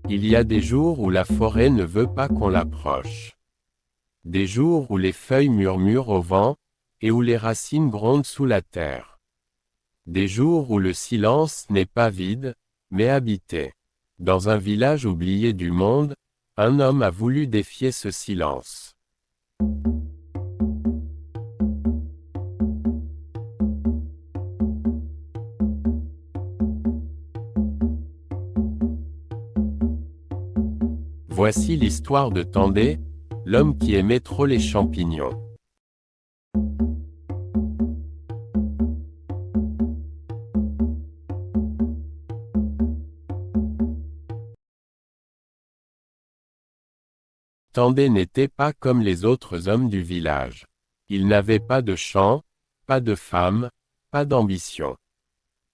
Il y a des jours où la forêt ne veut pas qu'on l'approche. Des jours où les feuilles murmurent au vent, et où les racines grondent sous la terre. Des jours où le silence n'est pas vide, mais habité. Dans un village oublié du monde, un homme a voulu défier ce silence. Voici l'histoire de Tandé, l'homme qui aimait trop les champignons. Tandé n'était pas comme les autres hommes du village. Il n'avait pas de champ, pas de femme, pas d'ambition.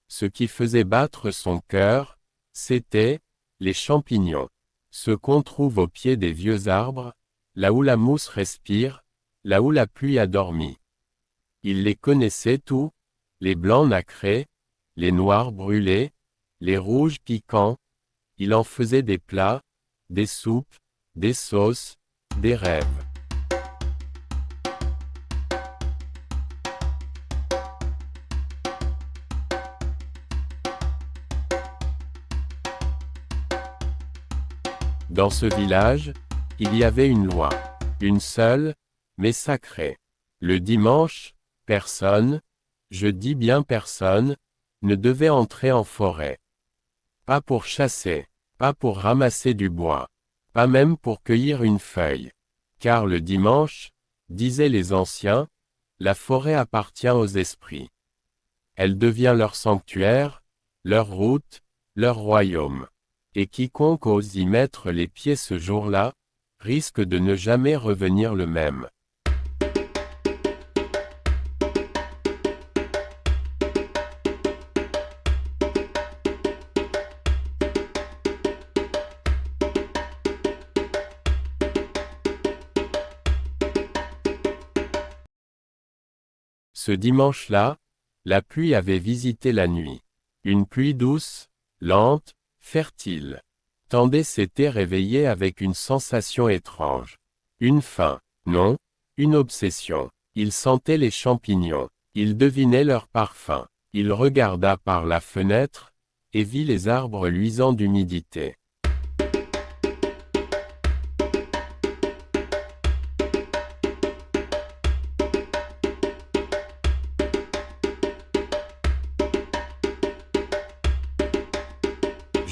Ce qui faisait battre son cœur, c'était les champignons. Ce qu'on trouve au pied des vieux arbres, là où la mousse respire, là où la pluie a dormi. Il les connaissait tous, les blancs nacrés, les noirs brûlés, les rouges piquants. Il en faisait des plats, des soupes, des sauces, des rêves. Dans ce village, il y avait une loi. Une seule, mais sacrée. Le dimanche, personne, je dis bien personne, ne devait entrer en forêt. Pas pour chasser, pas pour ramasser du bois, pas même pour cueillir une feuille. Car le dimanche, disaient les anciens, la forêt appartient aux esprits. Elle devient leur sanctuaire, leur route, leur royaume. Et quiconque ose y mettre les pieds ce jour-là, risque de ne jamais revenir le même. Ce dimanche-là, la pluie avait visité la nuit. Une pluie douce, lente, fertile. Tandé s'était réveillé avec une sensation étrange. Une faim, non, une obsession. Il sentait les champignons. Il devinait leur parfum. Il regarda par la fenêtre, et vit les arbres luisants d'humidité.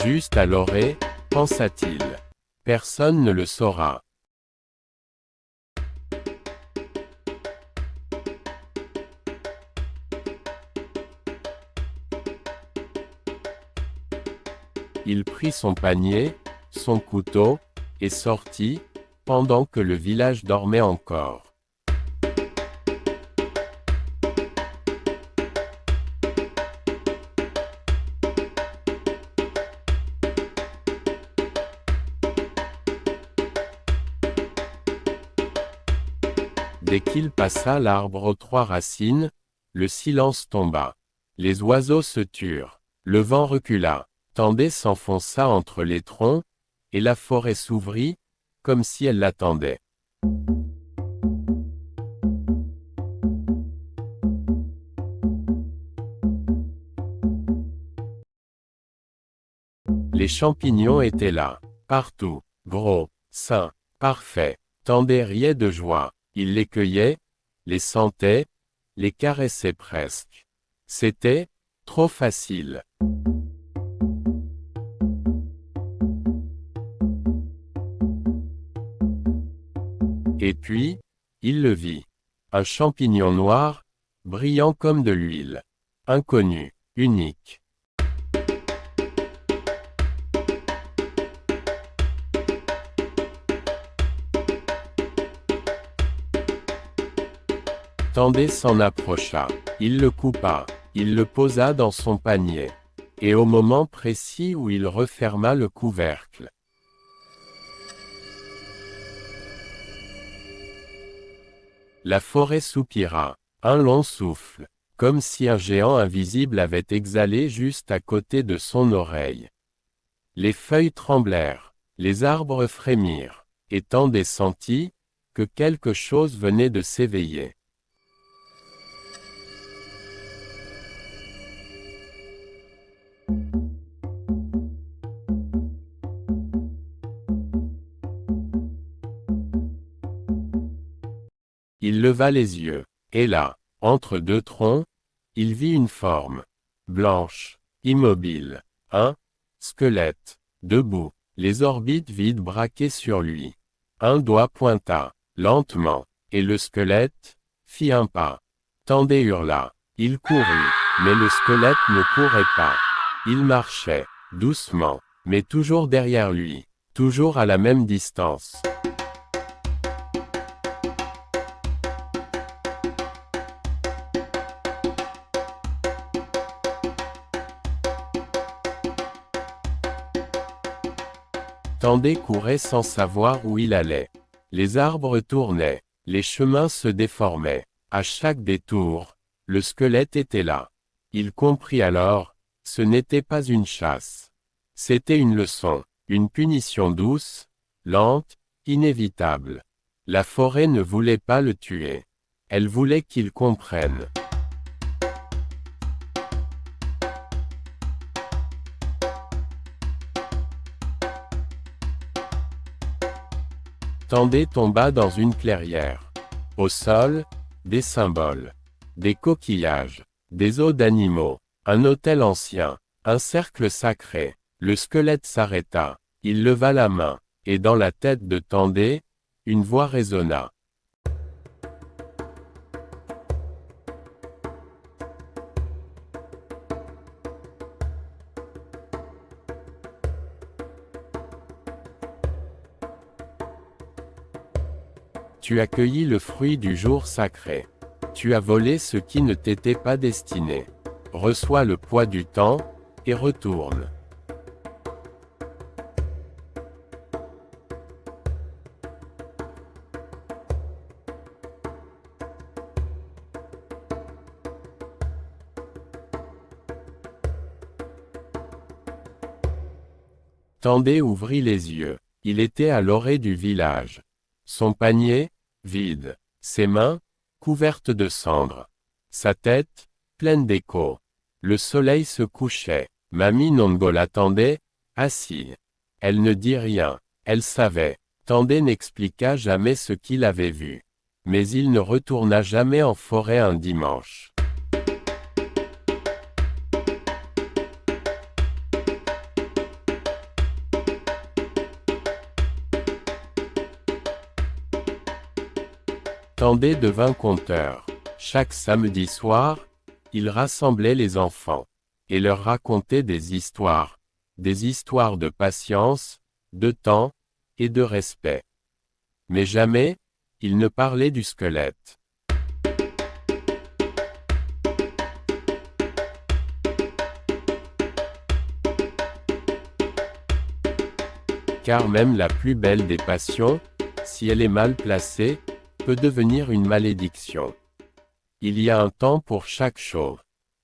Juste à l'orée, pensa-t-il. Personne ne le saura. Il prit son panier, son couteau, et sortit, pendant que le village dormait encore. Dès qu'il passa l'arbre aux 3 racines, le silence tomba. Les oiseaux se turent. Le vent recula. Tandé s'enfonça entre les troncs, et la forêt s'ouvrit, comme si elle l'attendait. Les champignons étaient là, partout, gros, sains, parfaits. Tandé riait de joie. Il les cueillait, les sentait, les caressait presque. C'était trop facile. Et puis, il le vit. Un champignon noir, brillant comme de l'huile. Inconnu, unique. Tandé s'en approcha. Il le coupa. Il le posa dans son panier. Et au moment précis où il referma le couvercle. La forêt soupira. Un long souffle. Comme si un géant invisible avait exhalé juste à côté de son oreille. Les feuilles tremblèrent. Les arbres frémirent, et Tendé sentit que quelque chose venait de s'éveiller. Il leva les yeux, et là, entre deux troncs, il vit une forme blanche, immobile, un squelette, debout, les orbites vides braquées sur lui. Un doigt pointa, lentement, et le squelette fit un pas. Tendé hurla. Il courut, mais le squelette ne courait pas. Il marchait, doucement, mais toujours derrière lui, toujours à la même distance. Tendé courait sans savoir où il allait. Les arbres tournaient, les chemins se déformaient. À chaque détour, le squelette était là. Il comprit alors, ce n'était pas une chasse. C'était une leçon, une punition douce, lente, inévitable. La forêt ne voulait pas le tuer. Elle voulait qu'il comprenne. Tendé tomba dans une clairière. Au sol, des symboles. Des coquillages. Des os d'animaux. Un autel ancien. Un cercle sacré. Le squelette s'arrêta. Il leva la main. Et dans la tête de Tendé, une voix résonna. Tu as cueilli le fruit du jour sacré. Tu as volé ce qui ne t'était pas destiné. Reçois le poids du temps, et retourne. Tendé ouvrit les yeux. Il était à l'orée du village. Son panier, vide. Ses mains, couvertes de cendres. Sa tête, pleine d'échos. Le soleil se couchait. Mamie Nongo l'attendait, assise. Elle ne dit rien. Elle savait. Tendé n'expliqua jamais ce qu'il avait vu. Mais il ne retourna jamais en forêt un dimanche. Tendé devint conteur. Chaque samedi soir, il rassemblait les enfants, et leur racontait des histoires de patience, de temps, et de respect. Mais jamais, il ne parlait du squelette. Car même la plus belle des passions, si elle est mal placée, peut devenir une malédiction. Il y a un temps pour chaque chose.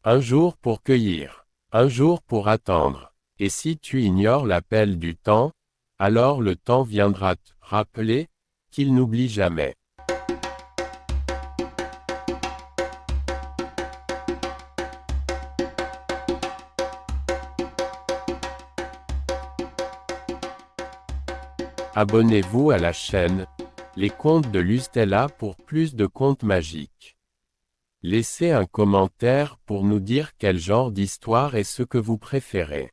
Un jour pour cueillir, un jour pour attendre. Et si tu ignores l'appel du temps, alors le temps viendra te rappeler qu'il n'oublie jamais. Abonnez-vous à la chaîne Les Contes de Lustella pour plus de contes magiques. Laissez un commentaire pour nous dire quel genre d'histoire est ce que vous préférez.